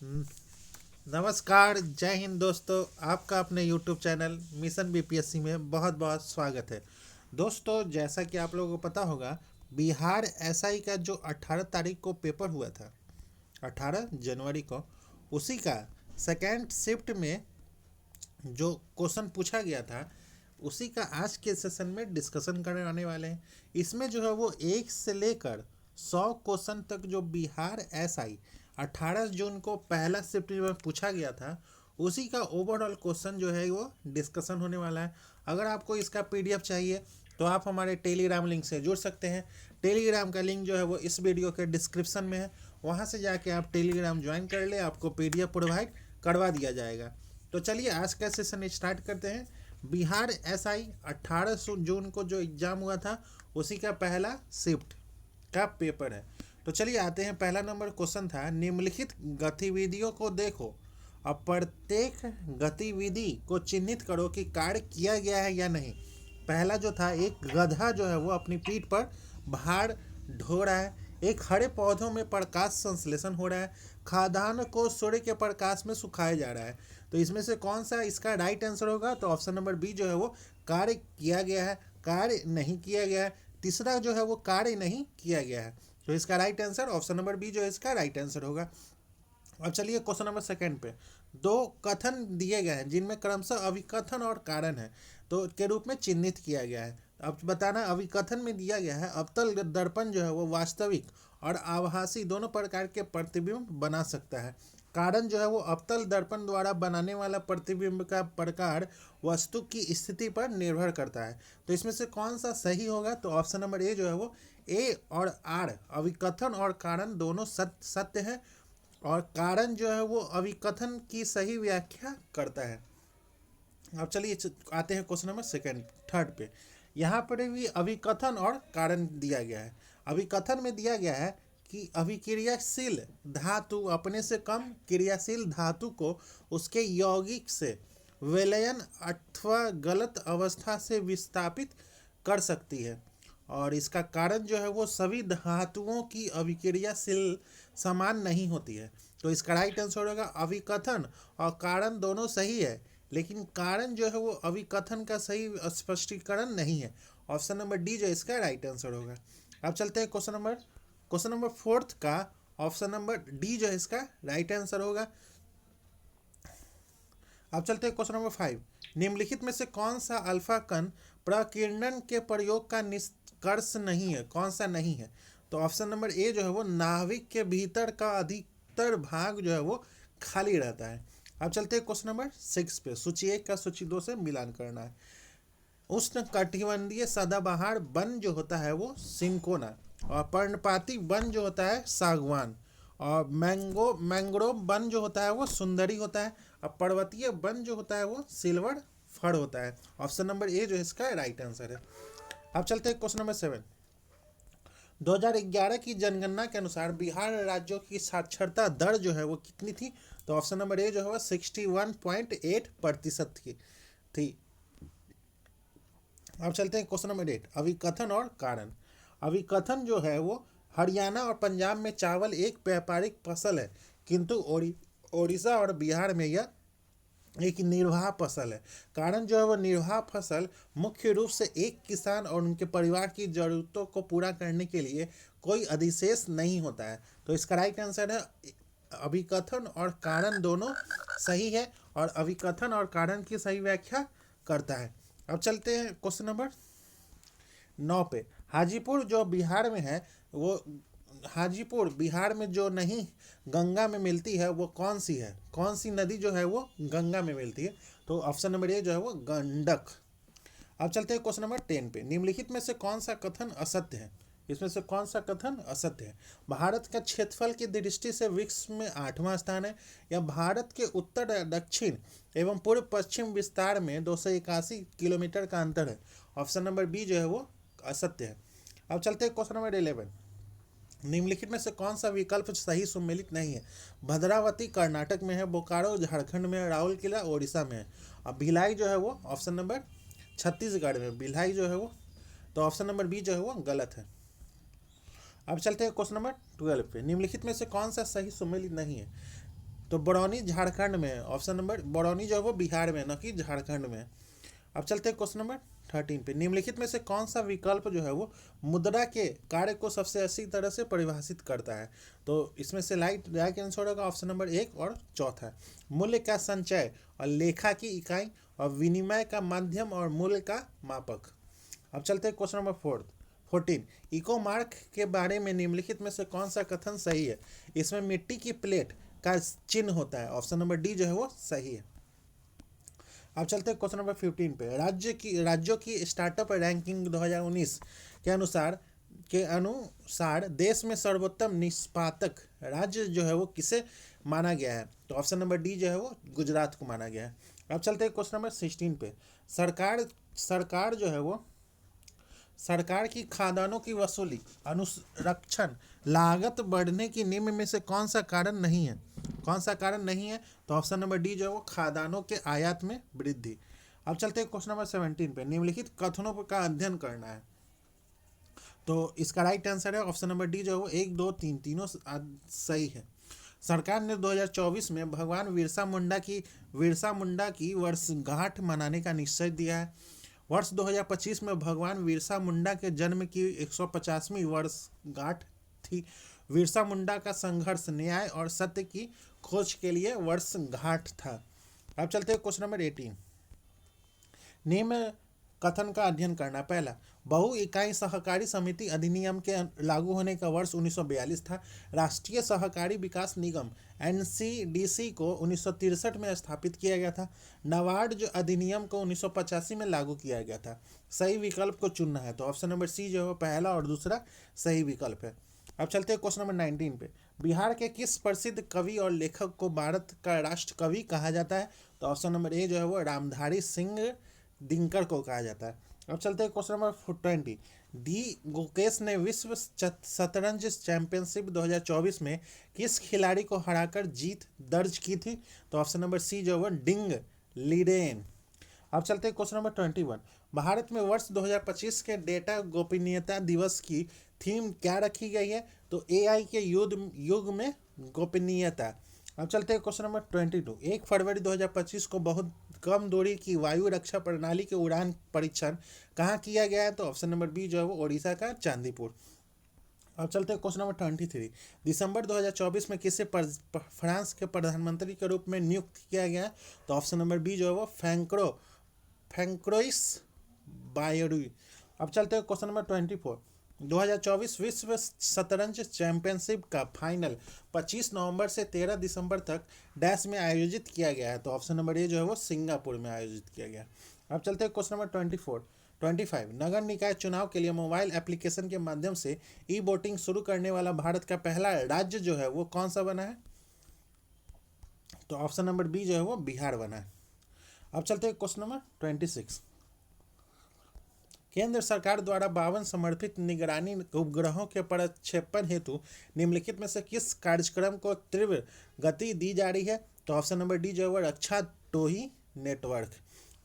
न- नमस्कार, जय हिंद दोस्तों। आपका अपने YouTube चैनल मिशन बीपीएससी में बहुत बहुत स्वागत है। दोस्तों, जैसा कि आप लोगों को पता होगा, बिहार एसआई का जो 18 तारीख को पेपर हुआ था, 18 जनवरी को, उसी का सेकेंड शिफ्ट में जो क्वेश्चन पूछा गया था, उसी का आज के सेशन में डिस्कशन करने आने वाले हैं। इसमें जो है वो 1 से लेकर 100 क्वेश्चन तक जो बिहार एसआई 18 जून को पहला शिफ्ट में पूछा गया था, उसी का ओवरऑल क्वेश्चन जो है वो डिस्कशन होने वाला है। अगर आपको इसका पीडीएफ चाहिए तो आप हमारे टेलीग्राम लिंक से जुड़ सकते हैं। टेलीग्राम का लिंक जो है वो इस वीडियो के डिस्क्रिप्शन में है। वहाँ से जाके आप टेलीग्राम ज्वाइन कर ले, आपको पीडीएफ प्रोवाइड करवा दिया जाएगा। तो चलिए आज का सेशन स्टार्ट करते हैं। बिहार एसआई 18 जून को जो एग्ज़ाम हुआ था, उसी का पहला शिफ्ट का पेपर है। तो चलिए आते हैं। पहला नंबर क्वेश्चन था, निम्नलिखित गतिविधियों को देखो, अब प्रत्येक गतिविधि को चिन्हित करो कि कार्य किया गया है या नहीं। पहला जो था, एक गधा जो है वो अपनी पीठ पर भार ढो रहा है। एक हरे पौधों में प्रकाश संश्लेषण हो रहा है। खाद्यान्न को सूर्य के प्रकाश में सुखाया जा रहा है। तो इसमें से कौन सा इसका राइट आंसर होगा? तो ऑप्शन नंबर बी जो है वो कार्य किया गया है, कार्य नहीं किया गया है। तीसरा जो है वो कार्य नहीं किया गया है। तो इसका right answer option number B जो है इसका राइट आंसर होगा। अब चलिए क्वेश्चन नंबर सेकंड पे। दो कथन दिए गए हैं जिनमें क्रमशः अभिकथन और कारण है तो के रूप में चिन्हित किया गया है। अब बताना, अभिकथन में दिया गया है अवतल दर्पण जो है वो वास्तविक और आभासी दोनों प्रकार के प्रतिबिंब बना सकता है। कारण जो है वो अवतल दर्पण द्वारा बनाने वाला प्रतिबिंब का प्रकार वस्तु की स्थिति पर निर्भर करता है। तो इसमें से कौन सा सही होगा? तो ऑप्शन नंबर ए जो है वो ए और आर, अभिकथन और कारण दोनों सत्य है, और कारण जो है वो अभिकथन की सही व्याख्या करता है। अब चलिए आते हैं क्वेश्चन नंबर सेकंड थर्ड पे। यहाँ पर भी अभिकथन और कारण दिया गया है। अभिकथन में दिया गया है कि अभिक्रियाशील धातु अपने से कम क्रियाशील धातु को उसके यौगिक से विलयन अथवा गलत अवस्था से विस्थापित कर सकती है। और इसका कारण जो है वो सभी धातुओं की अभिक्रियाशील समान नहीं होती है। तो इसका राइट आंसर होगा अभिकथन और कारण दोनों सही है, लेकिन कारण जो है वो अभिकथन का सही स्पष्टीकरण नहीं है। ऑप्शन नंबर डी जो इसका राइट आंसर होगा। अब चलते हैं क्वेश्चन नंबर फोर्थ का। ऑप्शन नंबर डी जो है इसका राइट आंसर होगा। अब चलते हैं क्वेश्चन नंबर 5। निम्नलिखित में से कौन सा अल्फा कण प्रकीर्णन के प्रयोग का निष्कर्ष नहीं है? कौन सा नहीं है? तो ऑप्शन नंबर ए जो है वो नाभिक के भीतर का अधिकतर भाग जो है वो खाली रहता है। अब चलते हैं क्वेश्चन नंबर 6 पे। सूची 1 का सूची 2 से मिलान करना है। उष्ण कटिबंधीय सदाबहार वन जो होता है वो सिंकोना, और पर्णपाती वन जो होता है सागवान, और मैंग्रोव वन जो होता है वो सुंदरी होता है, और पर्वतीय वन जो होता है वो सिल्वर फर होता है। ऑप्शन नंबर ए जो है इसका राइट आंसर है। अब चलते हैं क्वेश्चन नंबर 7। 2011 की जनगणना के अनुसार बिहार राज्यों की साक्षरता दर जो है वो कितनी थी? तो ऑप्शन नंबर ए जो है वो 61.8% की थी। अब चलते हैं क्वेश्चन नंबर 8, अभिकथन और कारण। अभिकथन जो है वो हरियाणा और पंजाब में चावल एक व्यापारिक फसल है, किंतु ओडिशा और बिहार में यह एक निर्वाह फसल है। कारण जो है वो निर्वाह फसल मुख्य रूप से एक किसान और उनके परिवार की जरूरतों को पूरा करने के लिए कोई अधिशेष नहीं होता है। तो इसका राइट आंसर है अभिकथन और कारण दोनों सही है, और अभिकथन और कारण की सही व्याख्या करता है। अब चलते हैं क्वेश्चन नंबर 9 पे। हाजीपुर जो बिहार में है वो, हाजीपुर बिहार में जो नहीं गंगा में मिलती है वो कौन सी है? कौन सी नदी जो है वो गंगा में मिलती है? तो ऑप्शन नंबर ए जो है वो गंडक। अब चलते हैं क्वेश्चन नंबर 10 पे। निम्नलिखित में से कौन सा कथन असत्य है? इसमें से कौन सा कथन असत्य है? भारत का क्षेत्रफल की दृष्टि से विश्व में 8वां स्थान है, या भारत के उत्तर दक्षिण एवं पूर्व पश्चिम विस्तार में 281 किलोमीटर का अंतर है। ऑप्शन नंबर बी जो है वो असत्य है। अब चलते हैं क्वेश्चन नंबर 11। निम्नलिखित में से कौन सा विकल्प सही सम्मिलित नहीं है? भद्रावती कर्नाटक में है, बोकारो झारखंड में है, राउरकेला उड़ीसा में है, और भिलाई जो है वो ऑप्शन नंबर छत्तीसगढ़ में भिलाई जो है वो, तो ऑप्शन नंबर बी जो है वो गलत है। अब चलते हैं क्वेश्चन नंबर 12 पे। निम्नलिखित में से कौन सा सही सम्मिलित नहीं है? तो बरौनी झारखंड में, ऑप्शन नंबर बरौनी जो है वो बिहार में, न कि झारखंड में। अब चलते हैं क्वेश्चन नंबर 13 पे। निम्नलिखित में से कौन सा विकल्प जो है वो मुद्रा के कार्य को सबसे अच्छी तरह से परिभाषित करता है? तो इसमें से राइट आंसर होगा ऑप्शन नंबर 1 और चौथा है। मूल्य का संचय और लेखा की इकाई और विनिमय का माध्यम और मूल्य का मापक। अब चलते हैं क्वेश्चन नंबर 14। इको मार्क के बारे में निम्नलिखित में से कौन सा कथन सही है? इसमें मिट्टी की प्लेट का चिन्ह होता है, ऑप्शन नंबर डी जो है वो सही है। अब चलते हैं क्वेश्चन नंबर 15 पे। राज्यों की स्टार्टअप रैंकिंग 2019 के अनुसार देश में सर्वोत्तम निष्पादक राज्य जो है वो किसे माना गया है? तो ऑप्शन नंबर डी जो है वो गुजरात को माना गया है। अब चलते हैं क्वेश्चन नंबर 16 पे। सरकार जो है वो सरकार की खादानों की वसूली, अनुरक्षण लागत बढ़ने की निम्न में से कौन सा कारण नहीं है? कौन सा कारण नहीं है? तो ऑप्शन नंबर डी जो है वो खादानों के आयात में वृद्धि। अब चलते हैं क्वेश्चन नंबर 17 पे। निम्नलिखित कथनों का अध्ययन करना है, तो इसका राइट आंसर है ऑप्शन नंबर डी जो है वो 1, 2, 3 तीनों सही है। सरकार ने 2024 में भगवान बिरसा मुंडा की वर्षगांठ मनाने का निश्चय दिया है। वर्ष 2025 में भगवान बिरसा मुंडा के जन्म की 150वीं वर्षगांठ थी। बिरसा मुंडा का संघर्ष न्याय और सत्य की खोज के लिए वर्षगांठ था। अब चलते हैं क्वेश्चन नंबर 18। निम्न कथन का अध्ययन करना। पहला, बहु इकाई सहकारी समिति अधिनियम के लागू होने का वर्ष 1942 था। राष्ट्रीय सहकारी विकास निगम NCDC को 1963 में स्थापित किया गया था। नाबार्ड जो अधिनियम को 1985 में लागू किया गया था। सही विकल्प को चुनना है, तो ऑप्शन नंबर सी जो है पहला और दूसरा सही विकल्प है। अब चलते हैं क्वेश्चन नंबर 19 पे। बिहार के किस प्रसिद्ध कवि और लेखक को भारत का राष्ट्र कवि कहा जाता है? तो ऑप्शन नंबर ए जो है वो रामधारी सिंह दिनकर को कहा जाता है। अब चलते हैं क्वेश्चन नंबर 20। डी गुकेश ने विश्व शतरंज चैंपियनशिप 2024 में किस खिलाड़ी को हराकर जीत दर्ज की थी? तो ऑप्शन नंबर सी जो है डिंग लीडेन। अब चलते हैं क्वेश्चन नंबर 21। भारत में वर्ष 2025 के डेटा गोपनीयता दिवस की थीम क्या रखी गई है? तो AI के युग में गोपनीयता। अब चलते हैं क्वेश्चन नंबर 22। 1 फरवरी 2025 को बहुत कम दूरी की वायु रक्षा प्रणाली के उड़ान परीक्षण कहाँ किया गया है? तो ऑप्शन नंबर बी जो है वो ओडिशा का चांदीपुर। अब चलते हैं क्वेश्चन नंबर 23। दिसंबर 2024 में किसे फ्रांस के प्रधानमंत्री के रूप में नियुक्त किया गया है? तो ऑप्शन नंबर बी जो है वो फ्रैंकोइस बायरू। अब चलते हैं क्वेश्चन नंबर 24। 2024 विश्व शतरंज चैंपियनशिप का फाइनल 25 नवंबर से 13 दिसंबर तक डैश में आयोजित किया गया है। तो ऑप्शन नंबर ए जो है वो सिंगापुर में आयोजित किया गया। अब चलते हैं क्वेश्चन नंबर 25। नगर निकाय चुनाव के लिए मोबाइल एप्लीकेशन के माध्यम से वोटिंग शुरू करने वाला भारत का पहला राज्य जो है वो कौन सा बना है? तो ऑप्शन नंबर बी जो है वो बिहार बना है। अब चलते हैं क्वेश्चन नंबर 26। केंद्र सरकार द्वारा 52 समर्पित निगरानी उपग्रहों के प्रक्षेपण हेतु निम्नलिखित में से किस कार्यक्रम को तीव्र गति दी जा रही है? तो ऑप्शन नंबर डी जो है रक्षा टोही नेटवर्क।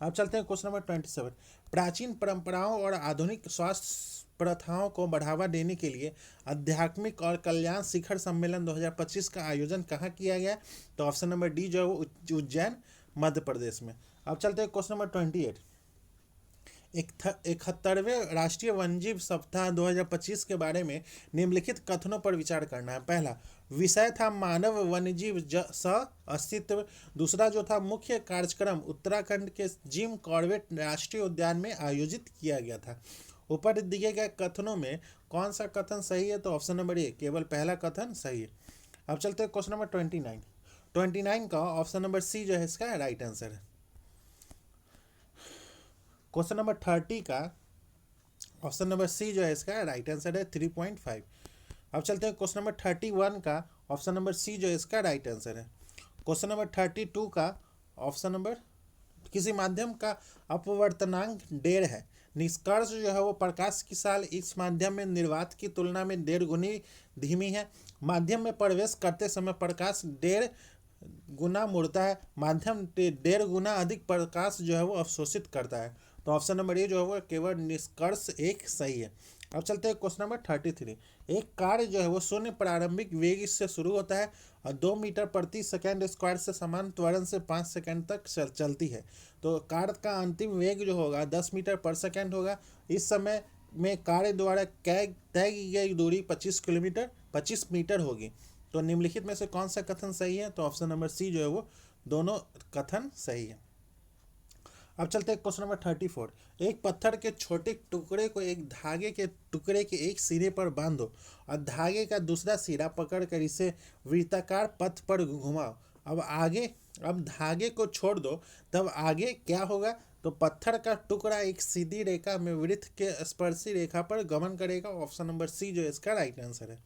अब चलते हैं क्वेश्चन नंबर 27। प्राचीन परंपराओं और आधुनिक स्वास्थ्य प्रथाओं को बढ़ावा देने के लिए आध्यात्मिक और कल्याण शिखर सम्मेलन 2025 का आयोजन कहाँ किया गया? तो ऑप्शन नंबर डी जो है उज्जैन मध्य प्रदेश में। अब चलते हैं क्वेश्चन नंबर 28। 71वें राष्ट्रीय वन्यजीव सप्ताह 2025 के बारे में निम्नलिखित कथनों पर विचार करना है। पहला, विषय था मानव वन्यजीव सह अस्तित्व। दूसरा जो था मुख्य कार्यक्रम उत्तराखंड के जिम कॉर्बेट राष्ट्रीय उद्यान में आयोजित किया गया था। ऊपर दिए गए कथनों में कौन सा कथन सही है? तो ऑप्शन नंबर ए केवल पहला कथन सही है। अब चलते हैं क्वेश्चन नंबर 29 का ऑप्शन नंबर सी जो है इसका राइट आंसर है। क्वेश्चन नंबर 30 का ऑप्शन नंबर सी जो है इसका राइट आंसर है 3.5। अब चलते हैं क्वेश्चन नंबर 31 का ऑप्शन नंबर सी जो है इसका राइट आंसर है। क्वेश्चन नंबर 32 का ऑप्शन नंबर किसी माध्यम का अपवर्तनांक 1.5 है। निष्कर्ष जो है वो प्रकाश की साल इस माध्यम में निर्वात की तुलना में 1.5 गुनी धीमी है। माध्यम में प्रवेश करते समय प्रकाश 1.5 गुना मुड़ता है। माध्यम 1.5 गुना अधिक प्रकाश जो है वो अवशोषित करता है। तो ऑप्शन नंबर ए जो है वो केवल निष्कर्ष 1 सही है। अब चलते हैं क्वेश्चन नंबर 33। एक कार जो है वो शून्य प्रारंभिक वेग से शुरू होता है और 2 मीटर प्रति सेकेंड स्क्वायर से समान त्वरण से 5 सेकेंड तक चलती है। तो कार का अंतिम वेग जो होगा 10 मीटर पर सेकेंड होगा। इस समय में कार द्वारा तय की गई दूरी 25 मीटर होगी। तो निम्नलिखित में से कौन सा कथन सही है? तो ऑप्शन नंबर सी जो है वो दोनों कथन सही है। अब चलते हैं क्वेश्चन नंबर 34। एक पत्थर के छोटे टुकड़े को एक धागे के टुकड़े के एक सिरे पर बांधो और धागे का दूसरा सिरा पकड़कर इसे वृत्ताकार पथ पर घुमाओ। अब धागे को छोड़ दो, तब आगे क्या होगा? तो पत्थर का टुकड़ा एक सीधी रेखा में वृत्त के स्पर्शी रेखा पर गमन करेगा। ऑप्शन नंबर सी जो इसका राइट आंसर है।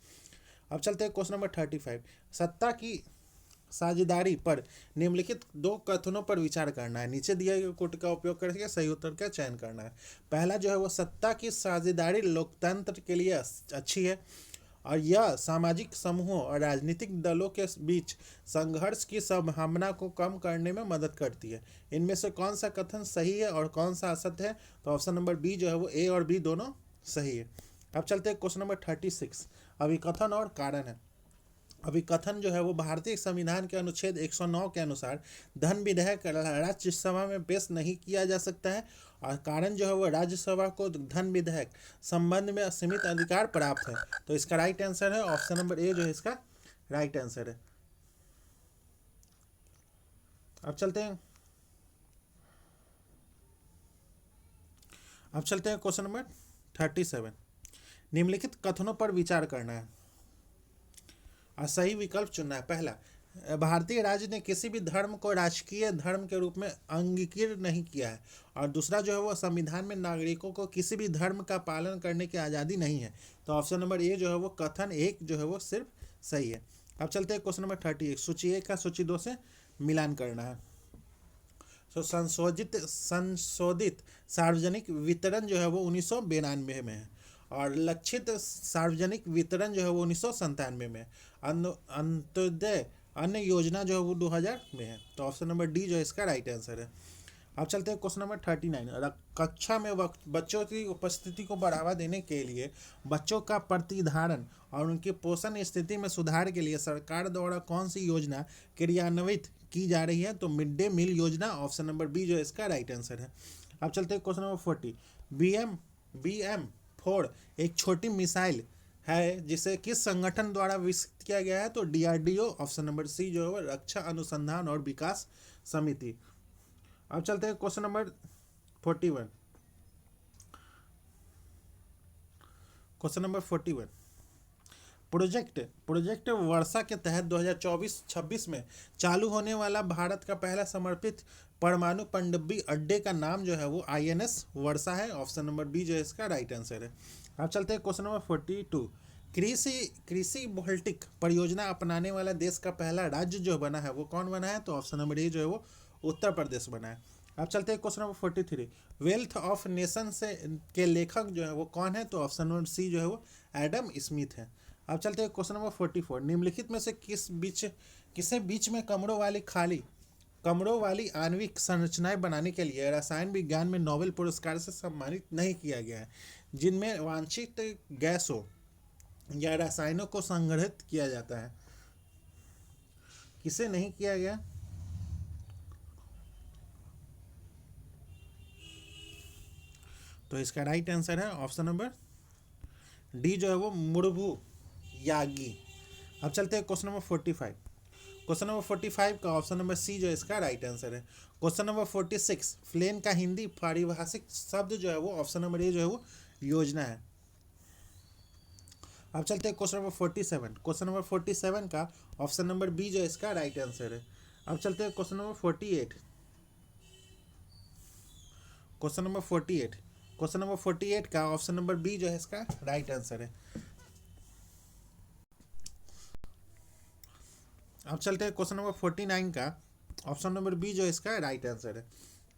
अब चलते हैं क्वेश्चन नंबर 35। सत्ता की साझेदारी पर निम्नलिखित दो कथनों पर विचार करना है। नीचे दिए गए कोट का उपयोग करके सही उत्तर का चयन करना है। पहला जो है वो सत्ता की साझेदारी लोकतंत्र के लिए अच्छी है और यह सामाजिक समूहों और राजनीतिक दलों के बीच संघर्ष की संभावना को कम करने में मदद करती है। इनमें से कौन सा कथन सही है और कौन सा असत्य है? तो ऑप्शन नंबर बी जो है वो ए और बी दोनों सही है। अब चलते हैं क्वेश्चन नंबर 36। अभिकथन और कारण है। अभिकथन जो है वो भारतीय संविधान के अनुच्छेद 109 के अनुसार धन विधेयक राज्यसभा में पेश नहीं किया जा सकता है और कारण जो है वो राज्यसभा को धन विधेयक संबंध में सीमित अधिकार प्राप्त है। तो इसका राइट आंसर है ऑप्शन नंबर ए जो है इसका राइट आंसर है। अब चलते हैं क्वेश्चन नंबर 37। निम्नलिखित कथनों पर विचार करना है और सही विकल्प चुनना है। पहला, भारतीय राज्य ने किसी भी धर्म को राजकीय धर्म के रूप में अंगीकृत नहीं किया है। और दूसरा जो है वो संविधान में नागरिकों को किसी भी धर्म का पालन करने की आज़ादी नहीं है। तो ऑप्शन नंबर ए जो है वो कथन एक जो है वो सिर्फ सही है। अब चलते हैं क्वेश्चन नंबर 38। सूची 1 का सूची 2 से मिलान करना है। तो संशोधित सार्वजनिक वितरण जो है वो 1992 में है और लक्षित सार्वजनिक वितरण जो है वो 1997 में है। अंत्योदय अन्य योजना जो है वो 2000 में है। तो ऑप्शन नंबर डी जो है इसका राइट आंसर है। अब चलते हैं क्वेश्चन नंबर 39। कक्षा में बच्चों की उपस्थिति को बढ़ावा देने के लिए बच्चों का प्रतिधारण और उनकी पोषण स्थिति में सुधार के लिए सरकार द्वारा कौन सी योजना क्रियान्वित की जा रही है? तो मिड डे मील योजना। ऑप्शन नंबर बी जो है इसका राइट आंसर है। अब चलते हैं क्वेश्चन नंबर 40। BM-4 एक छोटी मिसाइल है जिसे किस संगठन द्वारा विकसित किया गया है? तो DRDO। ऑप्शन नंबर सी जो है वो रक्षा अनुसंधान और विकास समिति। अब चलते हैं question number 41। Question number 41। Project Varsha के तहत 2024-26 में चालू होने वाला भारत का पहला समर्पित परमाणु पनडुब्बी अड्डे का नाम जो है वो INS वर्षा है। ऑप्शन नंबर बी जो है इसका राइट आंसर है। अब चलते हैं क्वेश्चन नंबर 42। कृषि वोल्टिक परियोजना अपनाने वाला देश का पहला राज्य जो बना है वो कौन बना है? तो ऑप्शन नंबर ए जो है वो उत्तर प्रदेश बना है। अब चलते हैं question number 43। Wealth of nation से के लेखक जो है वो कौन है? तो ऑप्शन नंबर सी जो है वो एडम स्मिथ है। अब चलते हैं क्वेश्चन नंबर 44। निम्नलिखित में से किसे बीच में कमरों वाली आणविक संरचनाएं बनाने के लिए रसायन विज्ञान में नोबेल पुरस्कार से सम्मानित नहीं किया गया है, जिनमें वांछित गैसों या रसायनों को संग्रहित किया जाता है? किसे नहीं किया गया? तो इसका राइट आंसर है ऑप्शन नंबर डी जो है वो मुर्भू यागी। अब चलते हैं क्वेश्चन नंबर 45। क्वेश्चन नंबर 45 का ऑप्शन नंबर सी जो है इसका राइट आंसर है। Question number 46। प्लेन का हिंदी पारिभाषिक शब्द जो है वो ऑप्शन नंबर ए जो है वो योजना है। अब चलते हैं क्वेश्चन नंबर 47। क्वेश्चन नंबर 47 का ऑप्शन नंबर बी जो है इसका राइट आंसर है। अब चलते हैं question number 48। Question number 48। Question number 48 का ऑप्शन नंबर बी जो है इसका राइट आंसर है। अब चलते हैं क्वेश्चन नंबर 49 का ऑप्शन नंबर बी जो है इसका राइट आंसर है।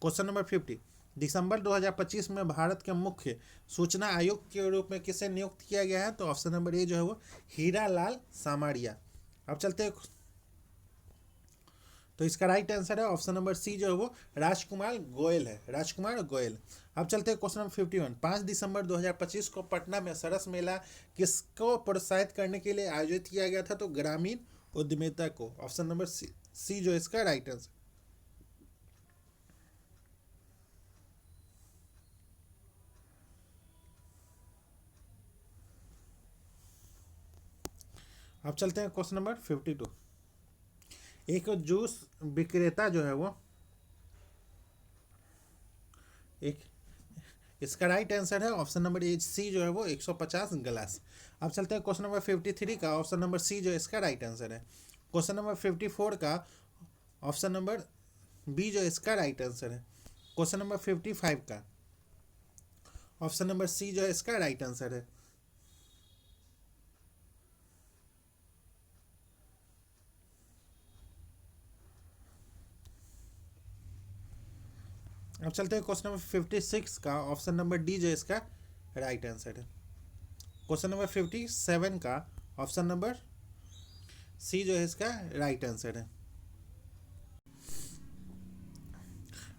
Question number 50। दिसंबर 2025 में भारत के मुख्य सूचना आयुक्त के रूप में किसे नियुक्त किया गया है? तो ऑप्शन नंबर ए जो है वो हीरा लाल सामरिया। अब चलते हैं तो इसका राइट आंसर है ऑप्शन नंबर सी जो है वो राजकुमार गोयल है, राजकुमार गोयल। अब चलते हैं क्वेश्चन नंबर 51। 5 दिसंबर 2025 को पटना में सरस मेला किसको प्रोत्साहित करने के लिए आयोजित किया गया था? तो ग्रामीण उद्यमिता को। ऑप्शन नंबर सी जो इसका राइट आंसर। अब चलते हैं क्वेश्चन नंबर 52। एक जूस विक्रेता जो है वो एक, इसका राइट आंसर है ऑप्शन नंबर ए सी जो है वो 150 गिलास। अब चलते हैं क्वेश्चन नंबर 53 का, ऑप्शन नंबर सी जो इसका राइट आंसर है। क्वेश्चन नंबर 54 का ऑप्शन नंबर बी जो इसका राइट आंसर है। क्वेश्चन नंबर 55 का ऑप्शन नंबर सी जो इसका राइट आंसर है। अब चलते हैं क्वेश्चन नंबर 56 का, ऑप्शन नंबर डी जो इसका राइट आंसर है। क्वेश्चन नंबर 57 का ऑप्शन नंबर सी जो है इसका राइट आंसर है।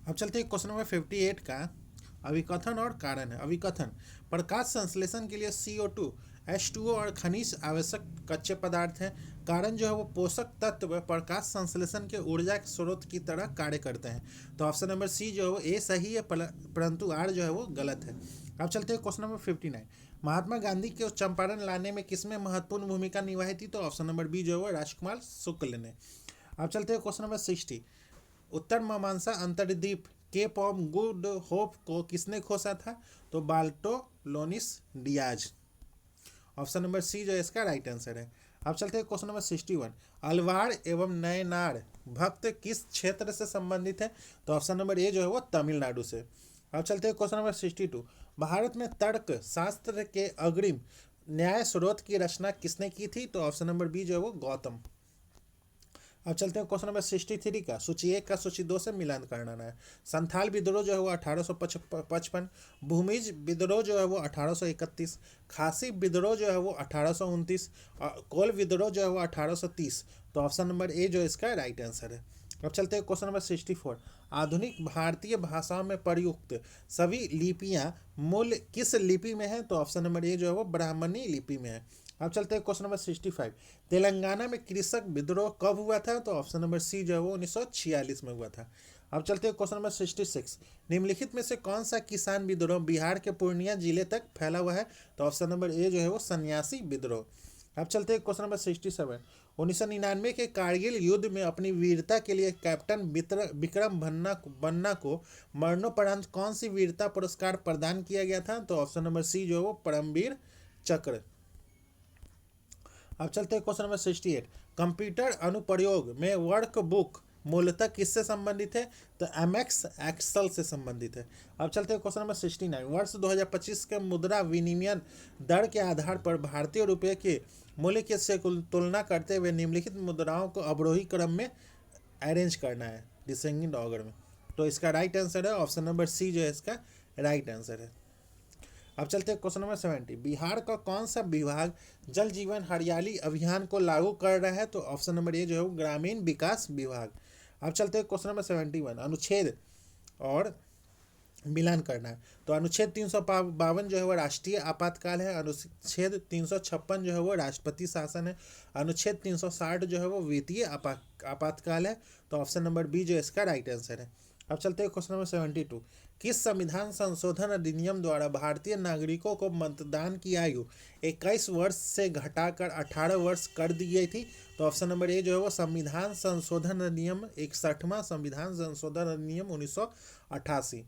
अब चलते हैं क्वेश्चन नंबर 58 का, अभिकथन और कारण है। अभिकथन, प्रकाश संश्लेषण के लिए CO2 H2O और खनिज आवश्यक कच्चे पदार्थ हैं। कारण जो है वो पोषक तत्व प्रकाश संश्लेषण के ऊर्जा के स्रोत की तरह कार्य करते हैं। तो ऑप्शन नंबर सी जो है वो ए सही है, परंतु आर जो है वो गलत है। अब चलते हैं क्वेश्चन नंबर 59। महात्मा गांधी के चंपारण लाने में किसमें महत्वपूर्ण भूमिका निभाई थी? तो ऑप्शन नंबर बी जो है वो राजकुमार शुक्ल ने। अब चलते हैं क्वेश्चन नंबर 60। उत्तर मीमांसा अंतर्द्वीप केप ऑफ गुड होप को किसने खोसा था? तो बाल्टोलोनिस डियाज। ऑप्शन नंबर सी जो है इसका राइट आंसर है। अब चलते हैं क्वेश्चन नंबर 61। अलवार एवं नयनार भक्त किस क्षेत्र से संबंधित है? तो ऑप्शन नंबर ए जो है वो तमिलनाडु से। अब चलते हैं क्वेश्चन नंबर 62। भारत में तर्क शास्त्र के अग्रिम न्याय स्रोत की रचना किसने की थी? तो ऑप्शन नंबर बी जो है वो गौतम। अब चलते हैं क्वेश्चन नंबर 63 का, सूची 1 का सूची 2 से मिलान करना है। संथाल विद्रोह जो है वो 1855, भूमिज विद्रोह जो है वो 1831, खासी विद्रोह जो है वो 1829, कोल विद्रोह जो है वो 1830। तो ऑप्शन नंबर ए जो इसका राइट आंसर है। अब चलते हैं क्वेश्चन नंबर 64। आधुनिक भारतीय भाषाओं में प्रयुक्त सभी लिपियां मूल किस लिपि में है? तो ऑप्शन नंबर ए जो है वो ब्राह्मणी लिपि में है। अब चलते हैं क्वेश्चन नंबर 65। तेलंगाना में कृषक विद्रोह कब हुआ था? तो ऑप्शन नंबर सी जो है वो 1946 में हुआ था। अब चलते हैं क्वेश्चन नंबर 66। निम्नलिखित में से कौन सा किसान विद्रोह बिहार के पूर्णिया जिले तक फैला हुआ है? तो ऑप्शन नंबर ए जो है वो सन्यासी विद्रोह। अब चलते हैं क्वेश्चन नंबर 67। 1999 के कारगिल युद्ध में अपनी वीरता के लिए कैप्टन विक्रम बन्ना को मरणोपरांत कौन सी वीरता पुरस्कार प्रदान किया गया था? तो ऑप्शन नंबर सी जो है वो परमवीर चक्र। अब चलते हैं क्वेश्चन नंबर 68। कंप्यूटर अनुप्रयोग में वर्कबुक मूलतः किससे संबंधित है? तो एमएक्स एक्सेल से संबंधित है। अब चलते हैं क्वेश्चन नंबर 69। वर्ष 2025 के मुद्रा विनिमय दर के आधार पर भारतीय रुपये के मूल्य के से तुलना करते हुए निम्नलिखित मुद्राओं को अवरोही क्रम में अरेंज करना है, डिसेंडिंग ऑर्डर में। तो इसका राइट आंसर है ऑप्शन नंबर सी जो है इसका राइट आंसर है। अब चलते हैं क्वेश्चन नंबर 70। बिहार का कौन सा विभाग जल जीवन हरियाली अभियान को लागू कर रहा है? तो ऑप्शन नंबर ए जो है वो ग्रामीण विकास विभाग। अब चलते हैं क्वेश्चन नंबर 71। अनुच्छेद और मिलान करना है। तो अनुच्छेद 352 जो है वो राष्ट्रीय आपातकाल है। अनुच्छेद 356 जो है वो राष्ट्रपति शासन है। अनुच्छेद 360 जो है वो वित्तीय आपातकाल है। तो ऑप्शन नंबर बी जो इसका राइट आंसर है। अब चलते हैं क्वेश्चन नंबर 72। किस संविधान संशोधन अधिनियम द्वारा भारतीय नागरिकों को मतदान की आयु 21 वर्ष से घटाकर 18 वर्ष कर दी गई थी? तो ऑप्शन नंबर ए जो है वो संविधान संशोधन अधिनियम 61वां संविधान संशोधन अधिनियम 1988।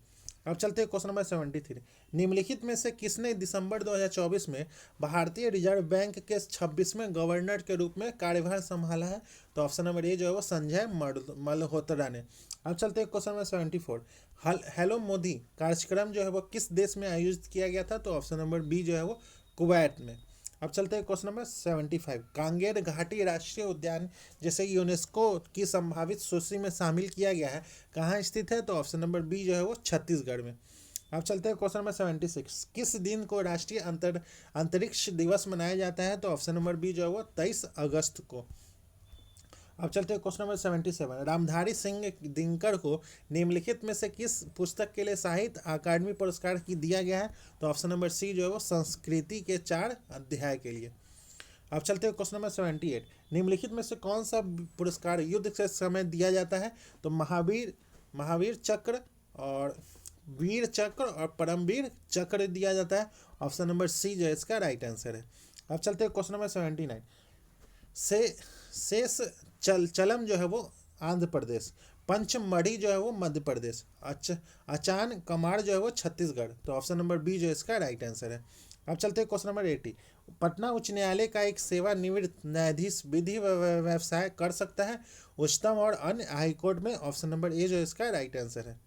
अब चलते हैं क्वेश्चन नंबर 73। निम्नलिखित में से किसने दिसंबर 2024 में भारतीय रिजर्व बैंक के 26वें गवर्नर के रूप में कार्यभार संभाला है? तो ऑप्शन नंबर ए जो है वो संजय मल्होत्रा ने। अब चलते हैं क्वेश्चन नंबर 74। हेलो मोदी कार्यक्रम जो है वो किस देश में आयोजित किया गया था? तो ऑप्शन नंबर बी जो है वो कुवैत में। अब चलते हैं क्वेश्चन नंबर 75। कांगेर घाटी राष्ट्रीय उद्यान जिसे यूनेस्को की संभावित सूची में शामिल किया गया है कहाँ स्थित है? तो ऑप्शन नंबर बी जो है वो छत्तीसगढ़ में। अब चलते हैं क्वेश्चन नंबर 76। किस दिन को राष्ट्रीय अंतरिक्ष दिवस मनाया जाता है? तो ऑप्शन नंबर बी जो है वो 23 अगस्त को। अब चलते हैं क्वेश्चन नंबर 77। रामधारी सिंह दिनकर को निम्नलिखित में से किस पुस्तक के लिए साहित्य अकादमी पुरस्कार की दिया गया है? तो ऑप्शन नंबर सी जो है वो संस्कृति के 4 अध्याय के लिए। अब चलते हैं क्वेश्चन नंबर 78। निम्नलिखित में से कौन सा पुरस्कार युद्ध के समय दिया जाता है? तो महावीर महावीर चक्र और वीर चक्र और परमवीर चक्र दिया जाता है। ऑप्शन नंबर सी जो है इसका राइट आंसर है। अब चलते हैं क्वेश्चन नंबर 79। से शेष चलम जो है वो आंध्र प्रदेश, पंचमढ़ी जो है वो मध्य प्रदेश, अचान कमार जो है वो छत्तीसगढ़। तो ऑप्शन नंबर बी जो है इसका राइट आंसर है। अब चलते हैं क्वेश्चन नंबर 80। पटना उच्च न्यायालय का एक सेवानिवृत्त न्यायाधीश विधि व्यवसाय कर सकता है उच्चतम और अन्य हाईकोर्ट में? ऑप्शन नंबर ए जो है इसका राइट आंसर है।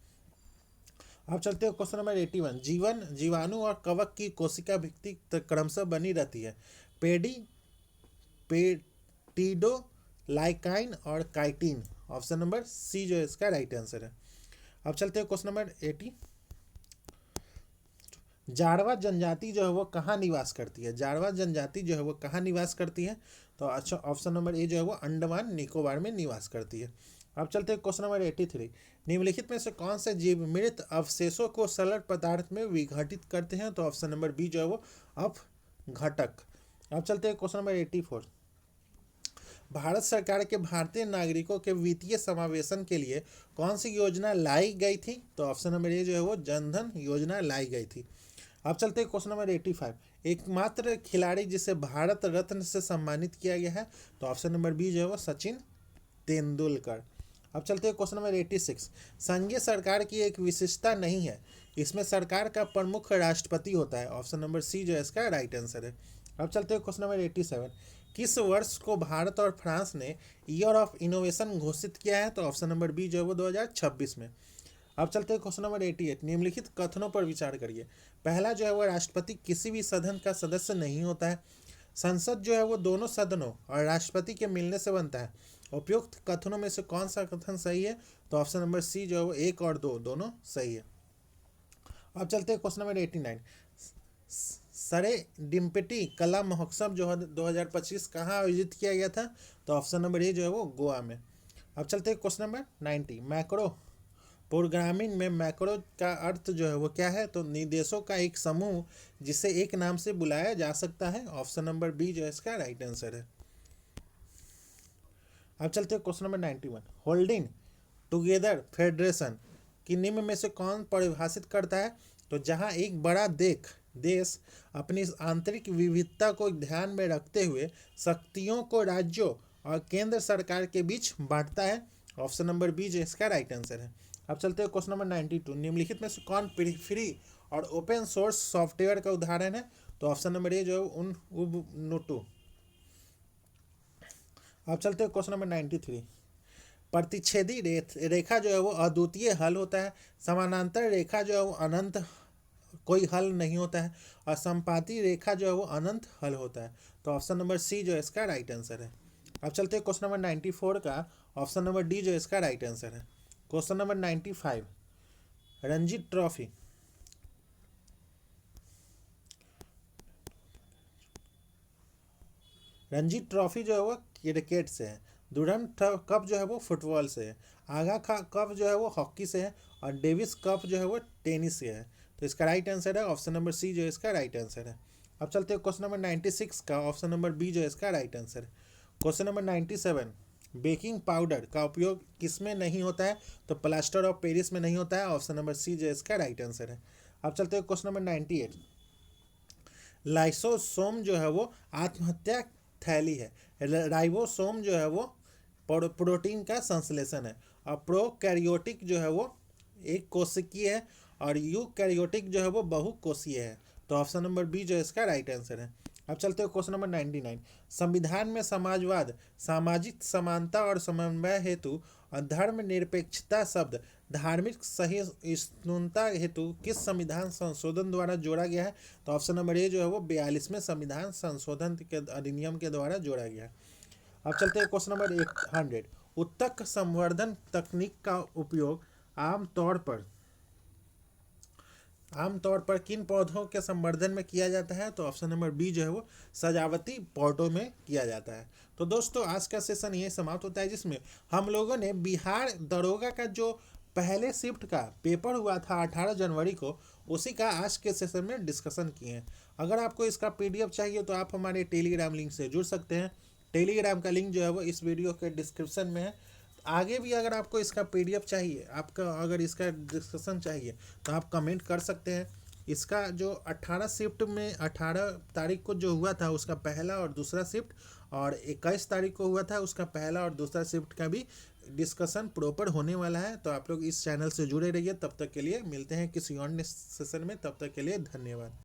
अब चलते हैं क्वेश्चन नंबर 81। जीवाणु और कवक की कोशिका भित्ति क्रमशः बनी रहती है पेडी पेटिडो लाइकाइन और काइटिन। ऑप्शन नंबर सी जो है इसका राइट आंसर है। अब चलते हैं क्वेश्चन नंबर 80। जाड़वा जनजाति जो है वो कहाँ निवास करती है? जाड़वा जनजाति जो है वो कहाँ निवास करती है? तो अच्छा ऑप्शन नंबर ए जो है वो अंडमान निकोबार में निवास करती है। अब चलते हैं क्वेश्चन नंबर 83। निम्नलिखित में से कौन से जीव मृत अवशेषों को सरल पदार्थ में विघटित करते हैं? तो ऑप्शन नंबर बी जो है वो अपघटक। अब चलते हैं क्वेश्चन नंबर 84। भारत सरकार के भारतीय नागरिकों के वित्तीय समावेशन के लिए कौन सी योजना लाई गई थी? तो ऑप्शन नंबर ए जो है वो जनधन योजना लाई गई थी। अब चलते हैं क्वेश्चन नंबर 85। एकमात्र खिलाड़ी जिसे भारत रत्न से सम्मानित किया गया है? तो ऑप्शन नंबर बी जो है वो सचिन तेंदुलकर। अब चलते हैं क्वेश्चन नंबर 86। संघीय सरकार की एक विशेषता नहीं है, इसमें सरकार का प्रमुख राष्ट्रपति होता है। ऑप्शन नंबर सी जो है इसका राइट आंसर है। अब चलते हैं क्वेश्चन नंबर 87। किस वर्ष को भारत और फ्रांस ने ईयर ऑफ इनोवेशन घोषित किया है? तो ऑप्शन नंबर बी जो है वो 2026 में। अब चलते हैं क्वेश्चन नंबर 88। निम्नलिखित कथनों पर विचार करिए। पहला जो है वो राष्ट्रपति किसी भी सदन का सदस्य नहीं होता है। संसद जो है वो दोनों सदनों और राष्ट्रपति के मिलने से बनता है। उपयुक्त कथनों में से कौन सा कथन सही है? तो ऑप्शन नंबर सी जो है वो 1 और 2 दोनों सही है। अब चलते हैं क्वेश्चन नंबर 89। सरे डिम्पिटी कला महोत्सव जो है 2025 कहाँ आयोजित किया गया था? तो ऑप्शन नंबर ए जो है वो गोवा में। अब चलते हैं क्वेश्चन नंबर 90। मैक्रो प्रोग्रामिंग में मैक्रो का अर्थ जो है वो क्या है? तो निर्देशों का एक समूह जिसे एक नाम से बुलाया जा सकता है। ऑप्शन नंबर बी जो है इसका राइट आंसर है। अब चलते हैं question number 91। Holding together federation की निम्न में से कौन परिभाषित करता है? तो जहां एक बड़ा देश अपनी आंतरिक विविधता को ध्यान में रखते हुए शक्तियों को राज्यों और केंद्र सरकार के बीच बांटता है। ऑप्शन नंबर बी जो इसका राइट आंसर है। अब चलते हैं क्वेश्चन नंबर 92। निम्नलिखित में से कौन फ्री और ओपन सोर्स सॉफ्टवेयर का उदाहरण है? तो ऑप्शन नंबर ए जो है उबुंटू। अब चलते हैं क्वेश्चन नंबर 93। प्रतिच्छेदी रेखा जो है वो अद्वितीय हल होता है। समानांतर रेखा जो है वो अनंत कोई हल नहीं होता है और संपाती रेखा जो है वो अनंत हल होता है। तो ऑप्शन नंबर सी जो है इसका राइट आंसर है। अब चलते हैं क्वेश्चन नंबर 94 का ऑप्शन नंबर डी जो है इसका राइट आंसर है। Question number 95। Ranji trophy Ranji trophy जो है वो क्रिकेट से है। डुरंड कप जो है वो फुटबॉल से है। आगा कप जो है वो हॉकी से है और डेविस कप जो है वो टेनिस से है। तो इसका राइट आंसर है ऑप्शन नंबर सी जो है इसका राइट आंसर है। अब चलते हैं क्वेश्चन नंबर 96 का ऑप्शन नंबर बी जो है इसका राइट आंसर है। Question number 97। बेकिंग पाउडर का उपयोग किस में नहीं होता है? तो प्लास्टर ऑफ पेरिस में नहीं होता है। ऑप्शन नंबर सी जो है इसका राइट आंसर है। अब चलते हैं क्वेश्चन नंबर 98। लाइसोसोम जो है वो आत्महत्या थैली है। राइबोसोम जो है वो प्रोटीन का संश्लेषण है और प्रोकैरियोटिक जो है वो एक कोशिकीय है और यूकैरियोटिक जो है वो बहुकोषीय है। तो ऑप्शन नंबर बी जो है इसका राइट आंसर है। अब चलते हैं क्वेश्चन नंबर 99। संविधान में समाजवाद, सामाजिक समानता और समन्वय हेतु और धर्मनिरपेक्षता शब्द धार्मिक सहिष्णुता हेतु किस संविधान संशोधन द्वारा जोड़ा गया है? तो ऑप्शन नंबर ए जो है वो 42वें संविधान संशोधन के अधिनियम के द्वारा जोड़ा गया है। अब चलते हैं क्वेश्चन नंबर 100। उत्तक संवर्धन तकनीक का उपयोग आमतौर पर आमतौर पर किन पौधों के संवर्धन में किया जाता है, तो ऑप्शन नंबर बी जो है वो सजावटी पॉटों में किया जाता है। तो दोस्तों आज का सेशन ये समाप्त होता है, जिसमें हम लोगों ने बिहार दरोगा का जो पहले शिफ्ट का पेपर हुआ था 18 जनवरी को, उसी का आज के सेशन में डिस्कशन किए हैं। अगर आपको इसका पीडीएफ चाहिए तो आप हमारे टेलीग्राम लिंक से जुड़ सकते हैं। टेलीग्राम का लिंक जो है वो इस वीडियो के डिस्क्रिप्शन में है। आगे भी अगर आपको इसका पीडीएफ चाहिए, आपका अगर इसका डिस्कशन चाहिए, तो आप कमेंट कर सकते हैं। इसका जो 18 शिफ्ट में 18 तारीख को जो हुआ था उसका पहला और दूसरा शिफ्ट, और 21 तारीख को हुआ था उसका पहला और दूसरा शिफ्ट का भी डिस्कशन प्रॉपर होने वाला है। तो आप लोग इस चैनल से जुड़े रहिए। तब तक के लिए मिलते हैं किसी और सेशन में। तब तक के लिए धन्यवाद।